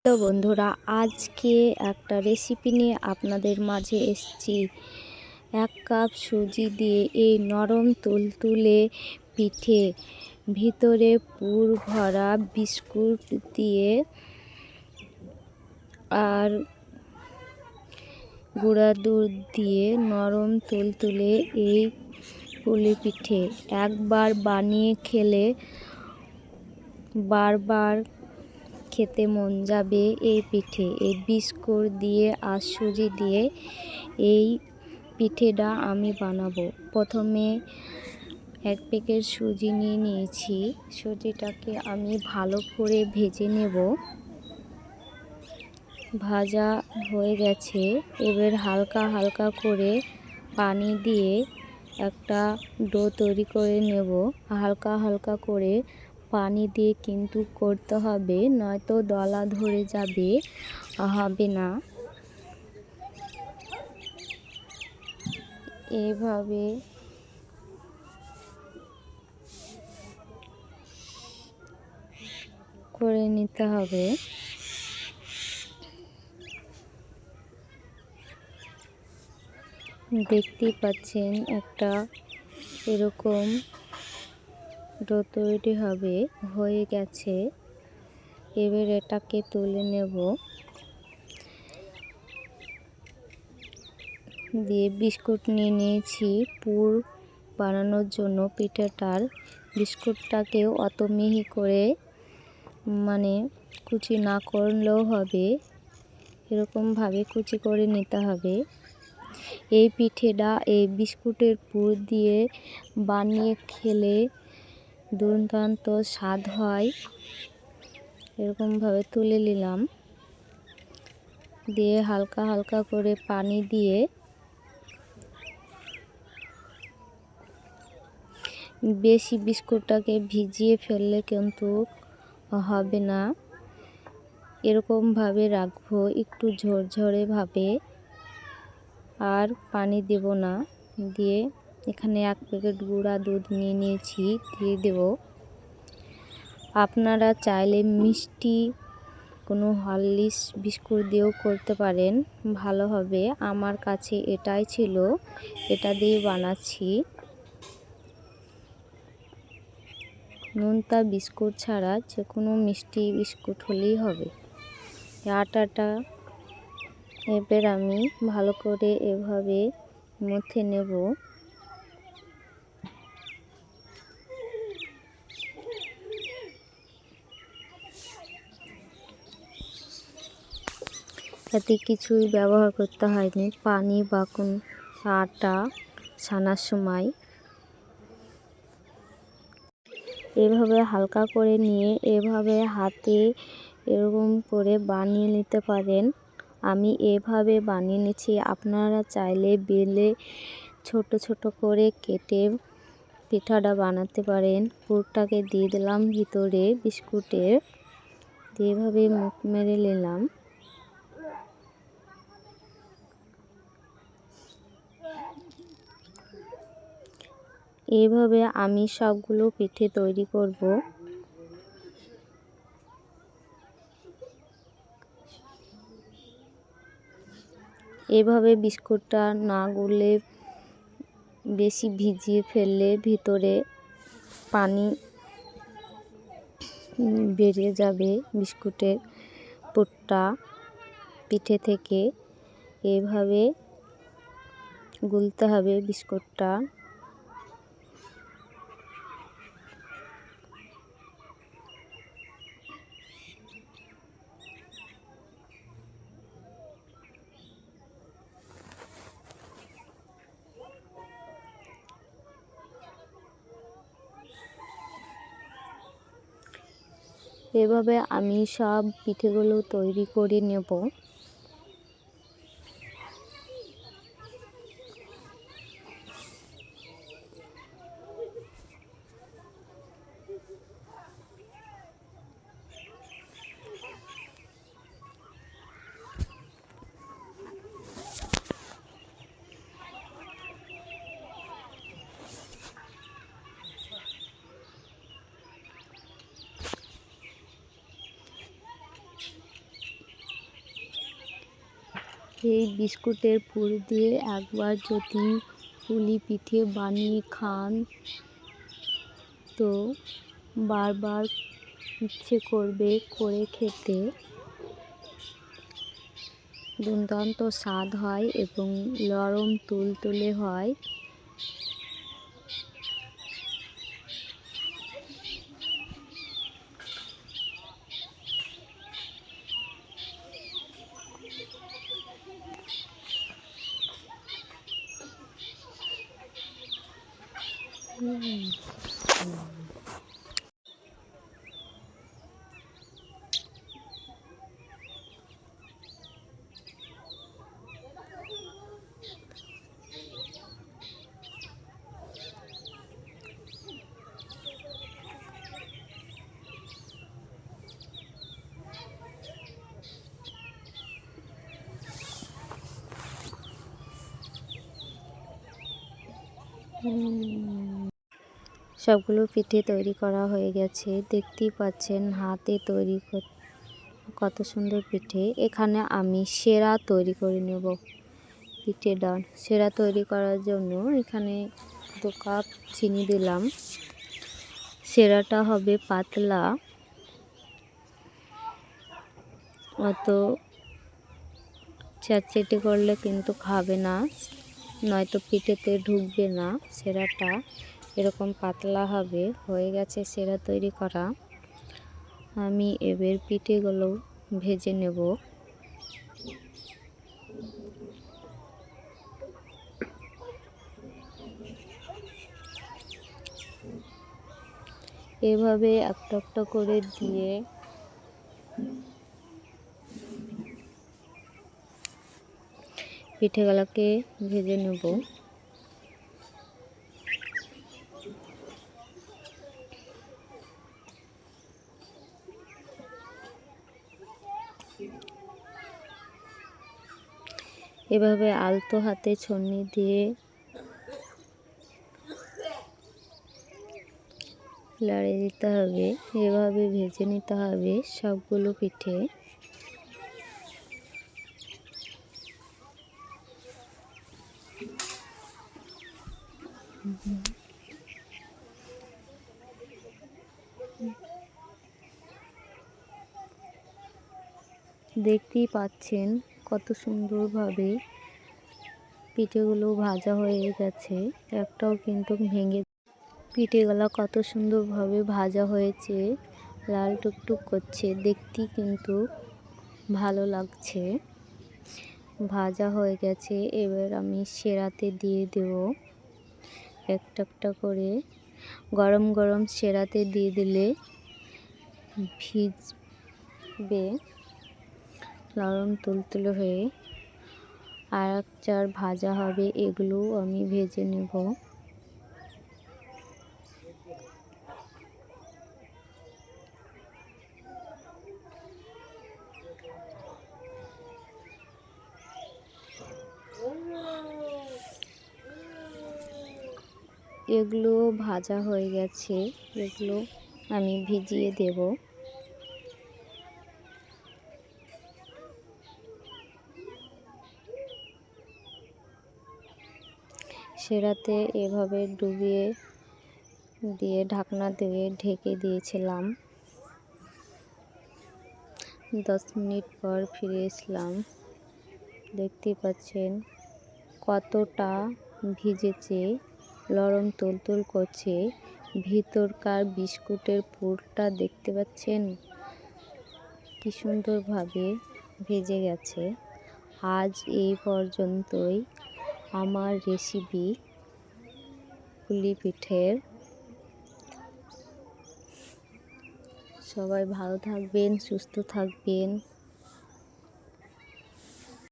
তো বন্ধুরা, আজকে একটা রেসিপি নিয়ে আপনাদের মাঝে এসেছি। 1 কাপ সুজি দিয়ে এই নরম তুলতুলে পিঠে, ভিতরে পুর ভরা বিস্কুট দিয়ে আর গুঁড়া দুধ দিয়ে নরম তুলতুলে এই পুলি পিঠে একবার বানিয়ে খেলে বারবার খেতে মন যাবে। এই পিঠে এই বিস্কুট দিয়ে আর সুজি দিয়ে এই পিঠেটা আমি বানাবো। প্রথমে 1 প্যাকেট সুজি নিয়ে নিয়েছি। সুজিটাকে আমি ভালো করে ভেজে নেব। ভাজা হয়ে গেছে। এবার হালকা হালকা করে পানি দিয়ে একটা ডো তৈরি করে নেব। হালকা হালকা করে পানি দিয়ে কিন্তু করতে হবে, নয়তো দলা ধরে যাবে, হবে না। এভাবে করে নিতে হবে। দেখতেই পাচ্ছেন একটা এরকম ডো তৈরি হয়ে গেছে। এবার এটাকে তুলে নেব। দিয়ে বিস্কুট নিয়ে নিয়েছি পুর বানানোর জন্য পিঠেটার। বিস্কুটটাকেও অত মিহি করে কুচি না করলেও হবে, এরকমভাবে কুচি করে নিতে হবে। এই পিঠেটা এই বিস্কুটের পুর দিয়ে বানিয়ে খেলে দুর্দান্ত স্বাদ হয়। এরকমভাবে তুলে নিলাম। দিয়ে হালকা হালকা করে পানি দিয়ে বেশি বিস্কুটটাকে ভিজিয়ে ফেললে কিন্তু হবে না। এরকমভাবে রাখবো, একটু ঝরঝরে ভাবে, আর পানি দেব না। দিয়ে এখানে 1 প্যাকেট গুঁড়া দুধ নিয়ে নিয়েছি, দিয়ে দেব। আপনারা চাইলে মিষ্টি কোনো হরলিক্স বিস্কুট দিয়েও করতে পারেন, ভালো হবে। আমার কাছে এটাই ছিল, এটা দিয়ে বানাচ্ছি। নোনতা বিস্কুট ছাড়া যে কোনো মিষ্টি বিস্কুট হলেই হবে। আটাটা এবার আমি ভালো করে এভাবে মথে নেব। এতে কিছুই ব্যবহার করতে হয়নি, পানি বা কোনো আটা ছানার সময়। এভাবে হালকা করে নিয়ে এভাবে হাতে এরকম করে বানিয়ে নিতে পারেন। আমি এভাবে বানিয়ে নিচ্ছি। আপনারা চাইলে বেলে ছোট ছোট করে কেটে পিঠাটা বানাতে পারেন। পুরটাকে দিয়ে দিলাম ভিতরে বিস্কুটের, দিয়ে এভাবে মুখ মেরে নিলাম। এইভাবে আমি সবগুলো পিঠে তৈরি করব। এভাবে বিস্কুটটা না গুলে বেশি ভিজিয়ে ফেললে ভিতরে পানি বেরিয়ে যাবে বিস্কুটের পুরটা পিঠে থেকে। এভাবে গুলতে হবে বিস্কুটটা। এভাবে আমি সব পিঠেগুলো তৈরি করে নেব। এই বিস্কুটের পুর দিয়ে একবার যদি পুলি পিঠে বানিয়ে খান তো বারবার ইচ্ছে করবে করে খেতে। দুর্দান্ত স্বাদ হয় এবং নরম তুলতুলে হয়। সবগুলো পিঠে তৈরি করা হয়ে গেছে, দেখতেই পাচ্ছেন হাতে তৈরি কত সুন্দর পিঠে। এখানে আমি সেরা তৈরি করে নেব। পিঠে ডান সেরা তৈরি করার জন্য এখানে 2 কাপ চিনি দিলাম। সেরাটা হবে পাতলা, অত চ্যাটচেটে করলে কিন্তু খাবে না, নয়তো পিঠেতে ঢুকবে না। সেরাটা এরকম পাতলা হবে। হয়ে গেছে সেরা তৈরি করা। আমি এবার পিঠেগুলো ভেজে নেব। এভাবে একটা একটা করে দিয়ে পিঠেগুলোকে ভেজে নেব। এভাবে আলতো হাতে ছন্নি দিয়ে লাড়িয়ে দিতে হবে। এভাবে ভেজে নিতে হবে সবগুলো পিঠে। দেখতেই পাচ্ছেন কত সুন্দরভাবে পিঠেগুলো ভাজা হয়ে গেছে, একটাও কিন্তু ভেঙে। পিঠেগুলো কত সুন্দরভাবে ভাজা হয়েছে, লাল টুকটুক করছে, দেখতেই কিন্তু ভালো লাগছে। ভাজা হয়ে গেছে, এবার আমি সেরাতে দিয়ে দেব একটা একটা করে। গরম গরম সেরাতে দিয়ে দিলে ভিজবে নরম তুলতুলে হয়ে। আর এক চার ভাজা হবে, এগুলো আমি ভেজে নেব। এগুলো ভাজা হয়ে গেছে, এগুলো আমি ভিজিয়ে দেব। সেরাতে এভাবে ডুবিয়ে দিয়ে ঢাকনা দিয়ে ঢেকে দিয়েছিলাম। 10 মিনিট পর ফিরে এসলাম। দেখতেই পাচ্ছেন কতটা ভিজেছে, নরম তুলতুল করছে। ভিতরকার বিস্কুটের পুরটা দেখতে পাচ্ছেন কি সুন্দরভাবে ভেজে গেছে। আজ এই পর্যন্তই আমার রেসিপি পুলি পিঠের। সবাই ভালো থাকবেন, সুস্থ থাকবেন।